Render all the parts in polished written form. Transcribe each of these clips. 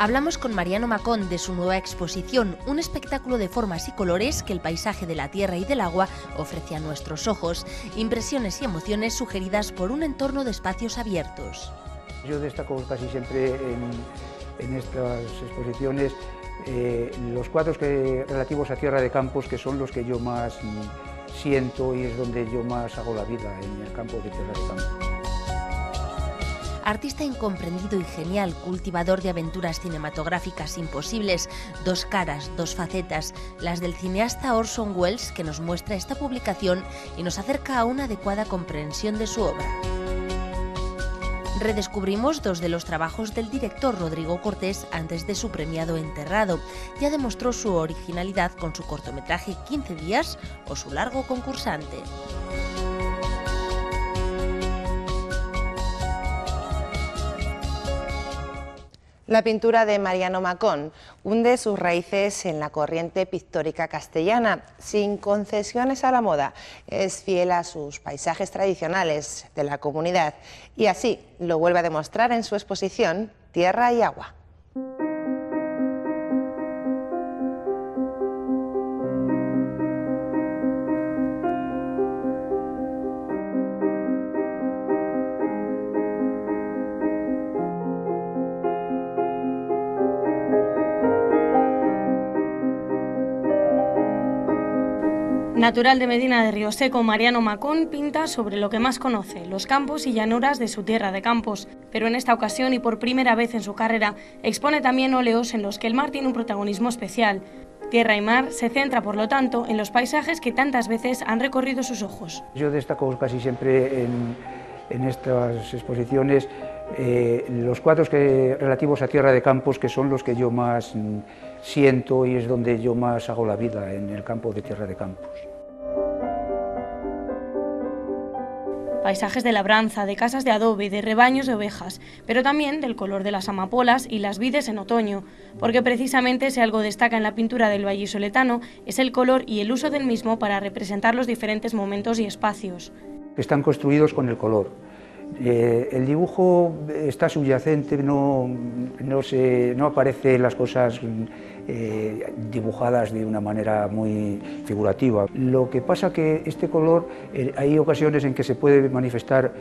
Hablamos con Mariano Macón de su nueva exposición, un espectáculo de formas y colores que el paisaje de la tierra y del agua ofrece a nuestros ojos, impresiones y emociones sugeridas por un entorno de espacios abiertos. Yo destaco casi siempre en estas exposiciones los cuadros relativos a Tierra de Campos, que son los que yo más siento y es donde yo más hago la vida, en el campo de Tierra de Campos. Artista incomprendido y genial, cultivador de aventuras cinematográficas imposibles, dos caras, dos facetas, las del cineasta Orson Welles, que nos muestra esta publicación y nos acerca a una adecuada comprensión de su obra. Redescubrimos dos de los trabajos del director Rodrigo Cortés antes de su premiado Enterrado. Ya demostró su originalidad con su cortometraje 15 días o su largo Concursante. La pintura de Mariano Macón hunde sus raíces en la corriente pictórica castellana, sin concesiones a la moda. Es fiel a sus paisajes tradicionales de la comunidad y así lo vuelve a demostrar en su exposición Tierra y Agua. Natural de Medina de Rioseco, Mariano Macón pinta sobre lo que más conoce, los campos y llanuras de su Tierra de Campos. Pero en esta ocasión y por primera vez en su carrera, expone también óleos en los que el mar tiene un protagonismo especial. Tierra y mar se centra, por lo tanto, en los paisajes que tantas veces han recorrido sus ojos. Yo destaco casi siempre en estas exposiciones los cuadros relativos a Tierra de Campos, que son los que yo más siento y es donde yo más hago la vida, en el campo de Tierra de Campos. Paisajes de labranza, de casas de adobe, de rebaños de ovejas, pero también del color de las amapolas y las vides en otoño, porque precisamente si algo destaca en la pintura del vallisoletano es el color y el uso del mismo para representar los diferentes momentos y espacios. Están construidos con el color. El dibujo está subyacente, no aparecen las cosas dibujadas de una manera muy figurativa. Lo que pasa que este color hay ocasiones en que se puede manifestar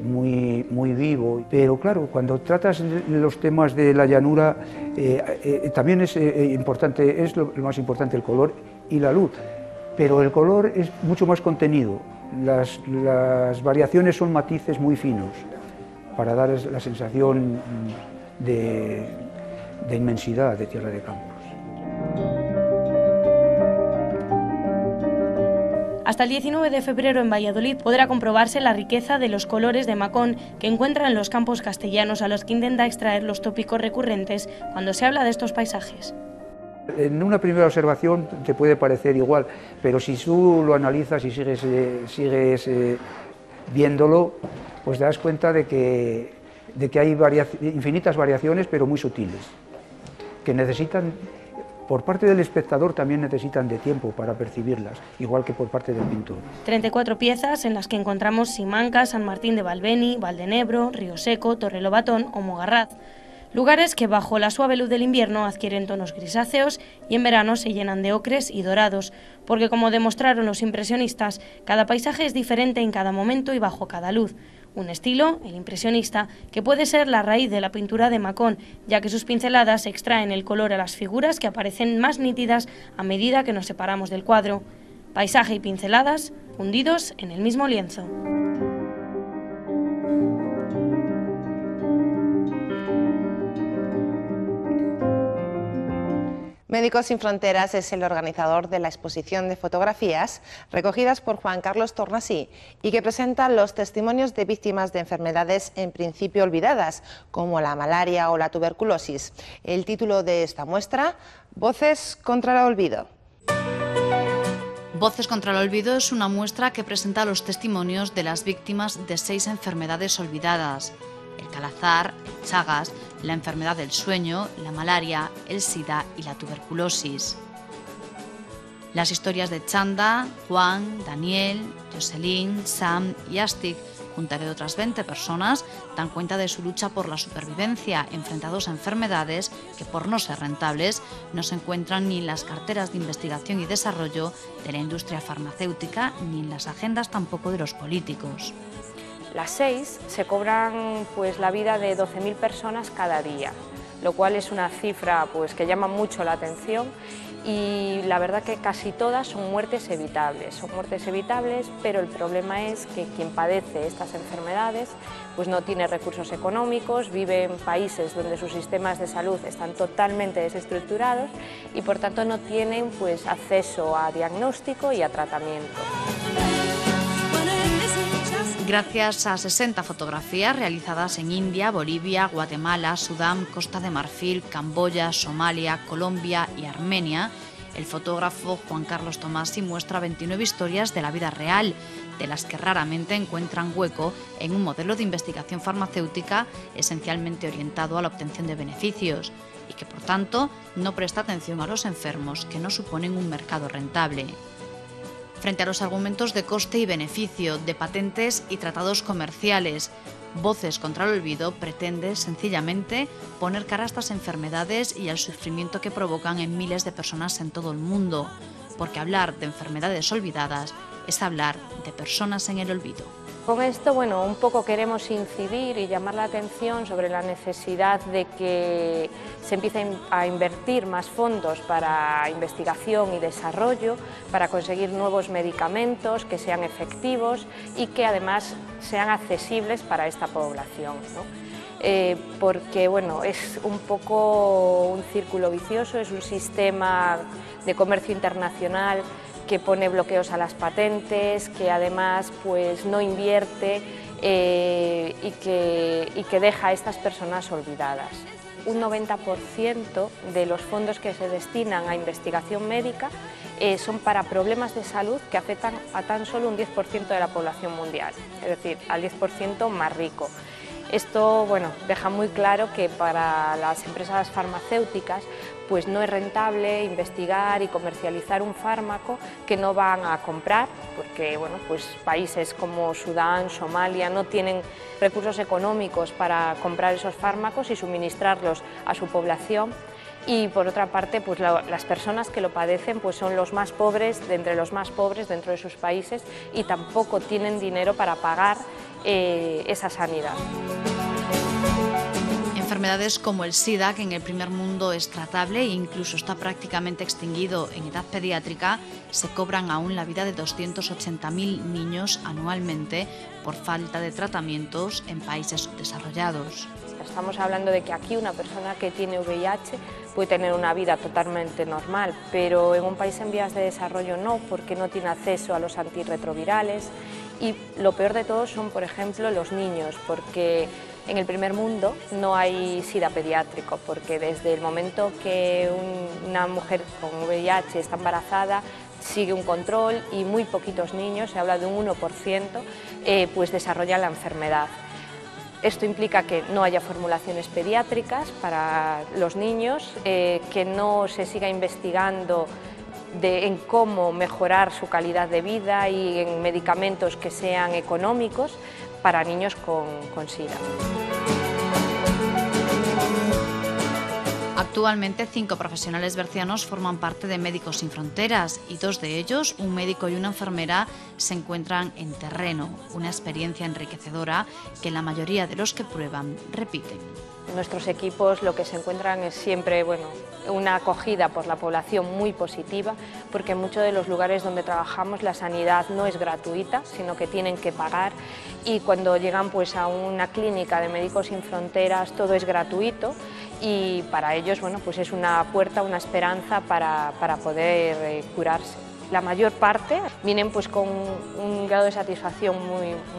muy vivo, pero claro, cuando tratas los temas de la llanura también es importante, es lo más importante el color y la luz, pero el color es mucho más contenido. Las variaciones son matices muy finos para dar la sensación de inmensidad de Tierra de Campos. Hasta el 19 de febrero en Valladolid podrá comprobarse la riqueza de los colores de Macón que encuentra en los campos castellanos, a los que intenta extraer los tópicos recurrentes cuando se habla de estos paisajes. En una primera observación te puede parecer igual, pero si tú lo analizas y sigues viéndolo, pues te das cuenta de que hay infinitas variaciones, pero muy sutiles, que necesitan, por parte del espectador también necesitan de tiempo para percibirlas, igual que por parte del pintor. 34 piezas en las que encontramos Simancas, San Martín de Valbeni, Valdenebro, Rioseco, Torrelobatón o Mogarraz. Lugares que bajo la suave luz del invierno adquieren tonos grisáceos y en verano se llenan de ocres y dorados, porque como demostraron los impresionistas, cada paisaje es diferente en cada momento y bajo cada luz. Un estilo, el impresionista, que puede ser la raíz de la pintura de Macón, ya que sus pinceladas extraen el color a las figuras que aparecen más nítidas a medida que nos separamos del cuadro. Paisaje y pinceladas fundidos en el mismo lienzo. Médicos Sin Fronteras es el organizador de la exposición de fotografías recogidas por Juan Carlos Tornasí y que presenta los testimonios de víctimas de enfermedades en principio olvidadas, como la malaria o la tuberculosis. El título de esta muestra, Voces contra el olvido. Voces contra el olvido es una muestra que presenta los testimonios de las víctimas de 6 enfermedades olvidadas: el calazar, el chagas, la enfermedad del sueño, la malaria, el sida y la tuberculosis. Las historias de Chanda, Juan, Daniel, Jocelyn, Sam y Astic junto a otras 20 personas, dan cuenta de su lucha por la supervivencia, enfrentados a enfermedades que, por no ser rentables, no se encuentran ni en las carteras de investigación y desarrollo de la industria farmacéutica, ni en las agendas tampoco de los políticos. Las 6 se cobran pues la vida de 12.000 personas cada día, lo cual es una cifra pues que llama mucho la atención, y la verdad que casi todas son muertes evitables, pero el problema es que quien padece estas enfermedades pues no tiene recursos económicos, vive en países donde sus sistemas de salud están totalmente desestructurados y por tanto no tienen pues acceso a diagnóstico y a tratamiento. Gracias a 60 fotografías realizadas en India, Bolivia, Guatemala, Sudán, Costa de Marfil, Camboya, Somalia, Colombia y Armenia, el fotógrafo Juan Carlos Tomasi muestra 29 historias de la vida real, de las que raramente encuentran hueco en un modelo de investigación farmacéutica esencialmente orientado a la obtención de beneficios y que, por tanto, no presta atención a los enfermos, que no suponen un mercado rentable. Frente a los argumentos de coste y beneficio, de patentes y tratados comerciales, Voces contra el Olvido pretende sencillamente poner cara a estas enfermedades y al sufrimiento que provocan en miles de personas en todo el mundo, porque hablar de enfermedades olvidadas es hablar de personas en el olvido. Con esto, bueno, un poco queremos incidir y llamar la atención sobre la necesidad de que se empiecen a invertir más fondos para investigación y desarrollo, para conseguir nuevos medicamentos que sean efectivos y que además sean accesibles para esta población, ¿no? Porque bueno, es un poco un círculo vicioso, es un sistema de comercio internacional que pone bloqueos a las patentes, que además pues, no invierte y que deja a estas personas olvidadas. Un 90% de los fondos que se destinan a investigación médica son para problemas de salud que afectan a tan solo un 10% de la población mundial, es decir, al 10% más rico. Esto bueno, deja muy claro que para las empresas farmacéuticas pues no es rentable investigar y comercializar un fármaco que no van a comprar, porque bueno, pues países como Sudán, Somalia no tienen recursos económicos para comprar esos fármacos y suministrarlos a su población. Y por otra parte, pues las personas que lo padecen pues son los más pobres, de entre los más pobres dentro de sus países, y tampoco tienen dinero para pagar esa sanidad. Enfermedades como el SIDA, que en el primer mundo es tratable e incluso está prácticamente extinguido en edad pediátrica, se cobran aún la vida de 280.000 niños anualmente por falta de tratamientos en países subdesarrollados. Estamos hablando de que aquí una persona que tiene VIH puede tener una vida totalmente normal, pero en un país en vías de desarrollo no, porque no tiene acceso a los antirretrovirales, y lo peor de todo son, por ejemplo, los niños, porque en el primer mundo no hay SIDA pediátrico, porque desde el momento que una mujer con VIH está embarazada, sigue un control y muy poquitos niños, se habla de un 1%, pues desarrollan la enfermedad. Esto implica que no haya formulaciones pediátricas para los niños, que no se siga investigando en cómo mejorar su calidad de vida y en medicamentos que sean económicos para niños con SIDA. Actualmente 5 profesionales bercianos forman parte de Médicos Sin Fronteras y 2 de ellos, un médico y una enfermera, se encuentran en terreno, una experiencia enriquecedora que la mayoría de los que prueban repiten. Nuestros equipos lo que se encuentran es siempre una acogida por la población muy positiva, porque en muchos de los lugares donde trabajamos la sanidad no es gratuita, sino que tienen que pagar, y cuando llegan pues, a una clínica de Médicos Sin Fronteras todo es gratuito, y para ellos pues es una puerta, una esperanza para poder curarse. La mayor parte vienen pues, con un grado de satisfacción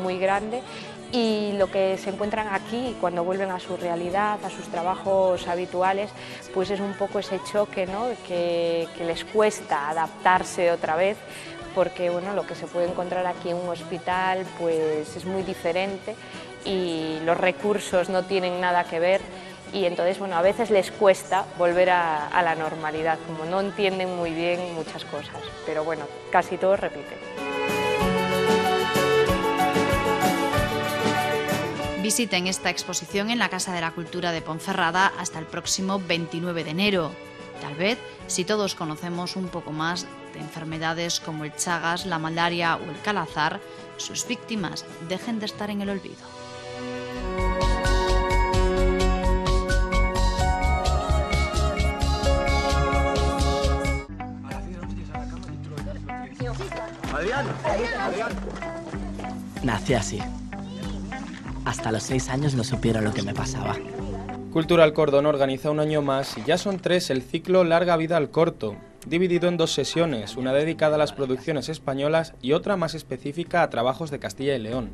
muy grande, y lo que se encuentran aquí cuando vuelven a su realidad, a sus trabajos habituales, pues es un poco ese choque, ¿no? que les cuesta adaptarse otra vez, porque lo que se puede encontrar aquí en un hospital pues es muy diferente y los recursos no tienen nada que ver, y entonces a veces les cuesta volver a la normalidad, como no entienden muy bien muchas cosas, pero casi todos repiten. Visiten esta exposición en la Casa de la Cultura de Ponferrada hasta el próximo 29 de enero. Tal vez, si todos conocemos un poco más de enfermedades como el Chagas, la malaria o el calazar, sus víctimas dejen de estar en el olvido. Adrián. Nací así. Hasta los 6 años no supieron lo que me pasaba. Cultural Cordón organiza un año más y ya son 3 el ciclo Larga Vida al Corto, dividido en 2 sesiones, una dedicada a las producciones españolas y otra más específica a trabajos de Castilla y León.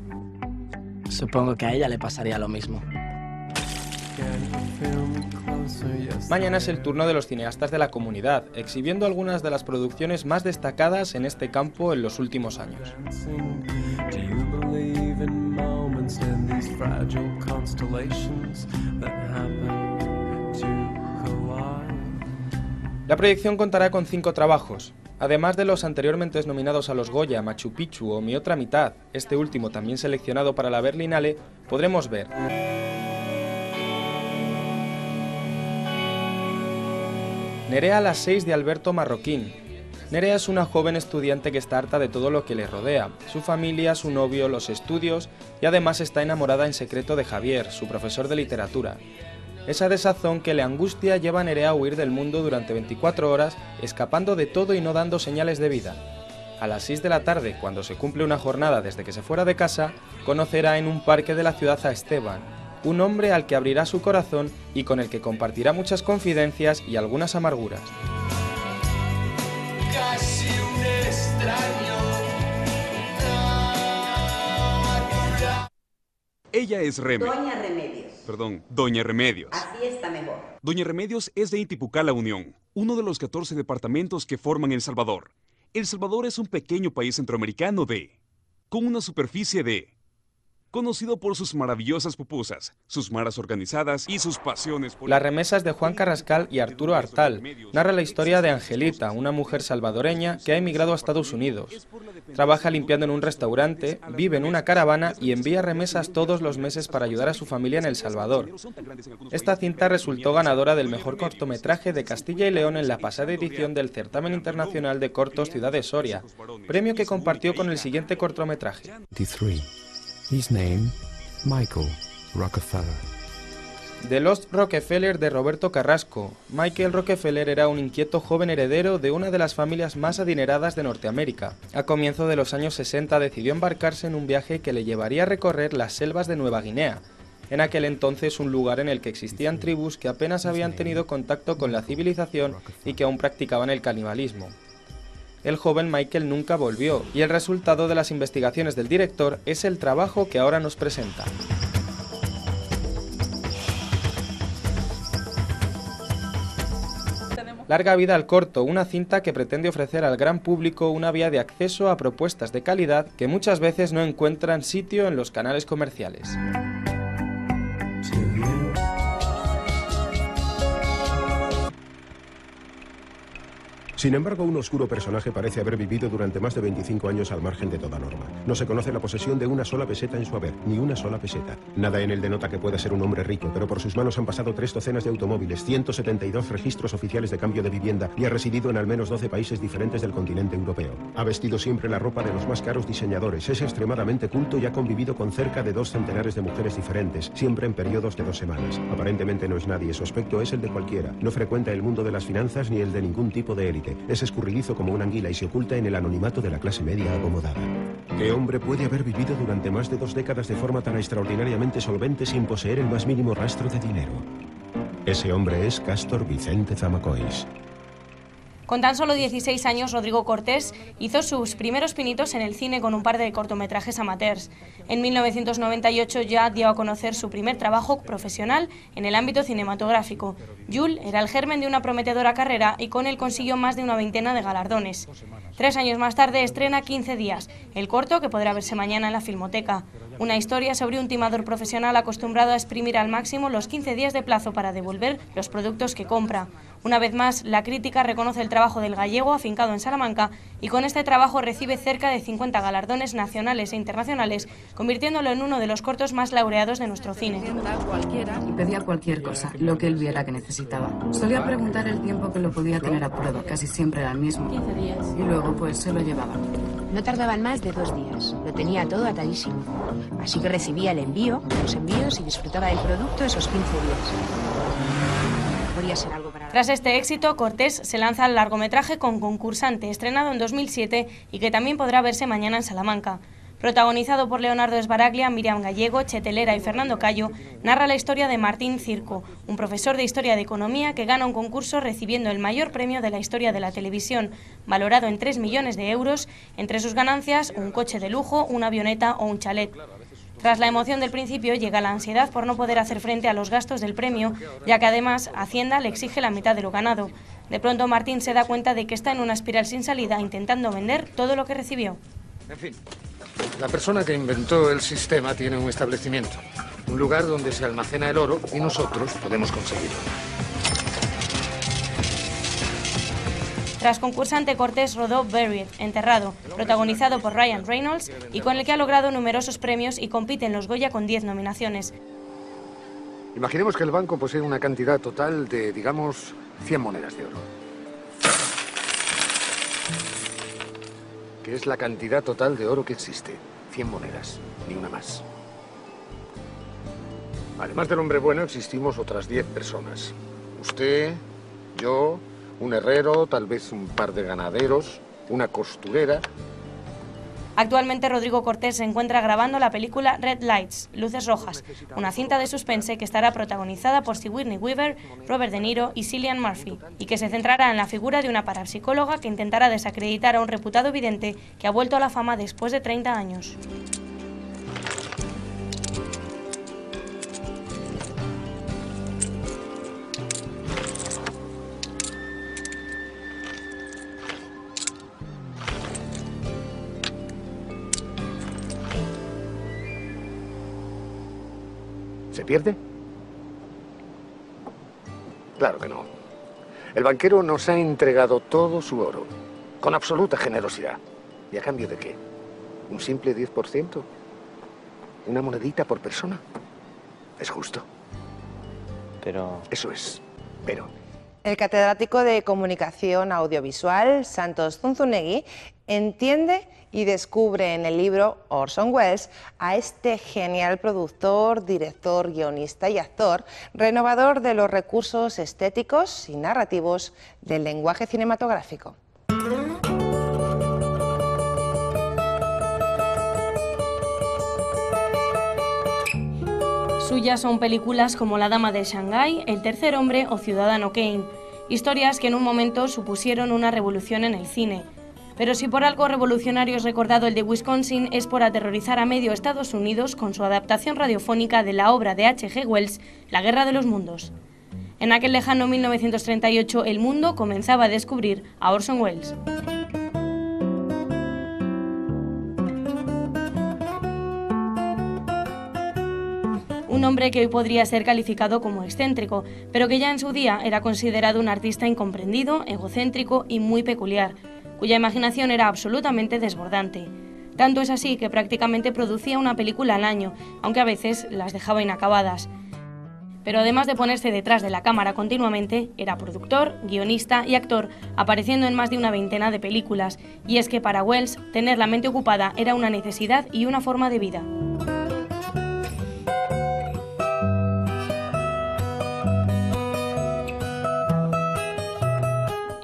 Supongo que a ella le pasaría lo mismo. Mañana es el turno de los cineastas de la comunidad, exhibiendo algunas de las producciones más destacadas en este campo en los últimos años. La proyección contará con 5 trabajos. Además de los anteriormente nominados a los Goya, Machu Picchu o Mi otra mitad, este último también seleccionado para la Berlinale, podremos ver Nerea a las 6 de Alberto Marroquín. Nerea es una joven estudiante que está harta de todo lo que le rodea, su familia, su novio, los estudios y además está enamorada en secreto de Javier, su profesor de literatura. Esa desazón que le angustia lleva a Nerea a huir del mundo durante 24 horas, escapando de todo y no dando señales de vida. A las 6 de la tarde, cuando se cumple una jornada desde que se fuera de casa, conocerá en un parque de la ciudad a Esteban, un hombre al que abrirá su corazón y con el que compartirá muchas confidencias y algunas amarguras. Casi un extraño. Ella es Doña Remedios. Doña Remedios. Así está mejor. Doña Remedios es de Intipuká, La Unión, uno de los 14 departamentos que forman El Salvador. El Salvador es un pequeño país centroamericano con una superficie conocido por sus maravillosas pupusas, sus maras organizadas y sus pasiones por... Las remesas de Juan Carrascal y Arturo Artal narra la historia de Angelita, una mujer salvadoreña que ha emigrado a Estados Unidos. Trabaja limpiando en un restaurante, vive en una caravana y envía remesas todos los meses para ayudar a su familia en El Salvador. Esta cinta resultó ganadora del mejor cortometraje de Castilla y León en la pasada edición del Certamen Internacional de Cortos Ciudad de Soria, premio que compartió con el siguiente cortometraje. His name, Michael Rockefeller. The Lost Rockefeller de Roberto Carrasco. Michael Rockefeller era un inquieto joven heredero de una de las familias más adineradas de Norteamérica. A comienzos de los años 60 decidió embarcarse en un viaje que le llevaría a recorrer las selvas de Nueva Guinea, en aquel entonces un lugar en el que existían tribus que apenas habían tenido contacto con la civilización y que aún practicaban el canibalismo. El joven Michael nunca volvió, y el resultado de las investigaciones del director es el trabajo que ahora nos presenta. Larga Vida al Corto, una cinta que pretende ofrecer al gran público una vía de acceso a propuestas de calidad que muchas veces no encuentran sitio en los canales comerciales. Sin embargo, un oscuro personaje parece haber vivido durante más de 25 años al margen de toda norma. No se conoce la posesión de una sola peseta en su haber, ni una sola peseta. Nada en él denota que pueda ser un hombre rico, pero por sus manos han pasado 3 docenas de automóviles, 172 registros oficiales de cambio de vivienda y ha residido en al menos 12 países diferentes del continente europeo. Ha vestido siempre la ropa de los más caros diseñadores, es extremadamente culto y ha convivido con cerca de 2 centenares de mujeres diferentes, siempre en periodos de 2 semanas. Aparentemente no es nadie, su aspecto es el de cualquiera. No frecuenta el mundo de las finanzas ni el de ningún tipo de élite. Es escurridizo como una anguila y se oculta en el anonimato de la clase media acomodada. ¿Qué hombre puede haber vivido durante más de 2 décadas de forma tan extraordinariamente solvente sin poseer el más mínimo rastro de dinero? Ese hombre es Cástor Vicente Zamacois. Con tan solo 16 años, Rodrigo Cortés hizo sus primeros pinitos en el cine con un par de cortometrajes amateurs. En 1998 ya dio a conocer su primer trabajo profesional en el ámbito cinematográfico. Jules era el germen de una prometedora carrera y con él consiguió más de una veintena de galardones. 3 años más tarde estrena 15 días, el corto que podrá verse mañana en la Filmoteca. Una historia sobre un timador profesional acostumbrado a exprimir al máximo los 15 días de plazo para devolver los productos que compra. Una vez más, la crítica reconoce el trabajo del gallego afincado en Salamanca y con este trabajo recibe cerca de 50 galardones nacionales e internacionales, convirtiéndolo en uno de los cortos más laureados de nuestro cine. Y pedía cualquier cosa, lo que él viera que necesitaba. Solía preguntar el tiempo que lo podía tener a prueba, casi siempre era el mismo. 15 días. Y luego pues se lo llevaban. No tardaban más de 2 días, lo tenía todo atadísimo. Así que recibía el envío, los envíos y disfrutaba del producto esos 15 días. Podría ser algo para... Tras este éxito, Cortés se lanza al largometraje con Concursante, estrenado en 2007 y que también podrá verse mañana en Salamanca. Protagonizado por Leonardo Sbaraglia, Miriam Gallego, Chetelera y Fernando Cayo, narra la historia de Martín Circo, un profesor de Historia de Economía que gana un concurso recibiendo el mayor premio de la historia de la televisión, valorado en 3 millones de euros, entre sus ganancias un coche de lujo, una avioneta o un chalet. Tras la emoción del principio llega la ansiedad por no poder hacer frente a los gastos del premio, ya que además Hacienda le exige la mitad de lo ganado. De pronto Martín se da cuenta de que está en una espiral sin salida intentando vender todo lo que recibió. En fin, la persona que inventó el sistema tiene un establecimiento, un lugar donde se almacena el oro y nosotros podemos conseguirlo. Tras Concursante, Cortés rodó Buried, Enterrado, protagonizado por Ryan Reynolds y con el que ha logrado numerosos premios y compite en los Goya con 10 nominaciones. Imaginemos que el banco posee una cantidad total de, digamos, 100 monedas de oro. Que es la cantidad total de oro que existe. 100 monedas, ni una más. Además del hombre bueno, existimos otras 10 personas. Usted, yo, un herrero, tal vez un par de ganaderos, una costurera. Actualmente Rodrigo Cortés se encuentra grabando la película Red Lights, Luces Rojas, una cinta de suspense que estará protagonizada por Sigourney Weaver, Robert De Niro y Cillian Murphy, y que se centrará en la figura de una parapsicóloga que intentará desacreditar a un reputado vidente que ha vuelto a la fama después de 30 años. ¿Se pierde? Claro que no. El banquero nos ha entregado todo su oro, con absoluta generosidad. ¿Y a cambio de qué? ¿Un simple 10%? ¿Una monedita por persona? ¿Es justo? Pero... Eso es, pero... El catedrático de Comunicación Audiovisual, Santos Zunzunegui, entiende y descubre en el libro Orson Welles a este genial productor, director, guionista y actor, renovador de los recursos estéticos y narrativos del lenguaje cinematográfico. Suyas son películas como La dama de Shanghái, El tercer hombre o Ciudadano Kane, historias que en un momento supusieron una revolución en el cine. Pero si por algo revolucionario es recordado el de Wisconsin, es por aterrorizar a medio Estados Unidos con su adaptación radiofónica de la obra de H.G. Wells, La guerra de los mundos. En aquel lejano 1938, el mundo comenzaba a descubrir a Orson Welles. Un hombre que hoy podría ser calificado como excéntrico, pero que ya en su día era considerado un artista incomprendido, egocéntrico y muy peculiar, cuya imaginación era absolutamente desbordante. Tanto es así que prácticamente producía una película al año, aunque a veces las dejaba inacabadas. Pero además de ponerse detrás de la cámara continuamente, era productor, guionista y actor, apareciendo en más de una veintena de películas, y es que para Welles, tener la mente ocupada era una necesidad y una forma de vida.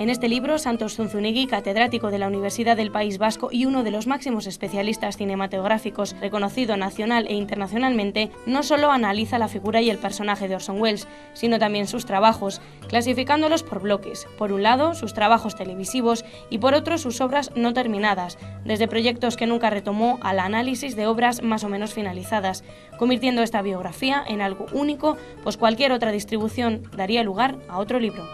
En este libro, Santos Zunzunegui, catedrático de la Universidad del País Vasco y uno de los máximos especialistas cinematográficos reconocido nacional e internacionalmente, no solo analiza la figura y el personaje de Orson Welles, sino también sus trabajos, clasificándolos por bloques. Por un lado, sus trabajos televisivos y por otro, sus obras no terminadas, desde proyectos que nunca retomó al análisis de obras más o menos finalizadas, convirtiendo esta biografía en algo único, pues cualquier otra distribución daría lugar a otro libro.